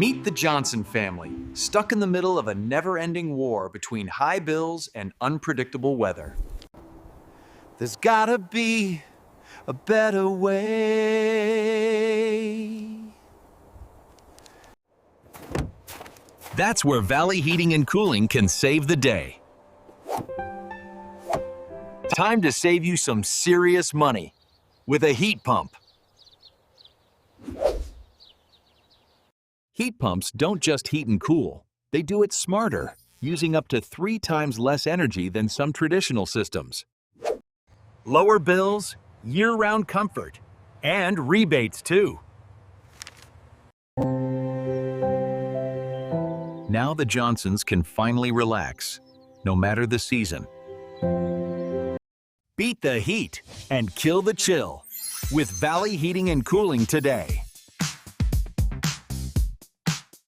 Meet the Johnson family, stuck in the middle of a never-ending war between high bills and unpredictable weather. There's gotta be a better way. That's where Valley Heating and Cooling can save the day. Time to save you some serious money with a heat pump. Heat pumps don't just heat and cool, they do it smarter, using up to 3 times less energy than some traditional systems. Lower bills, year-round comfort, and rebates too. Now the Johnsons can finally relax, no matter the season. Beat the heat and kill the chill with Valley Heating and Cooling today.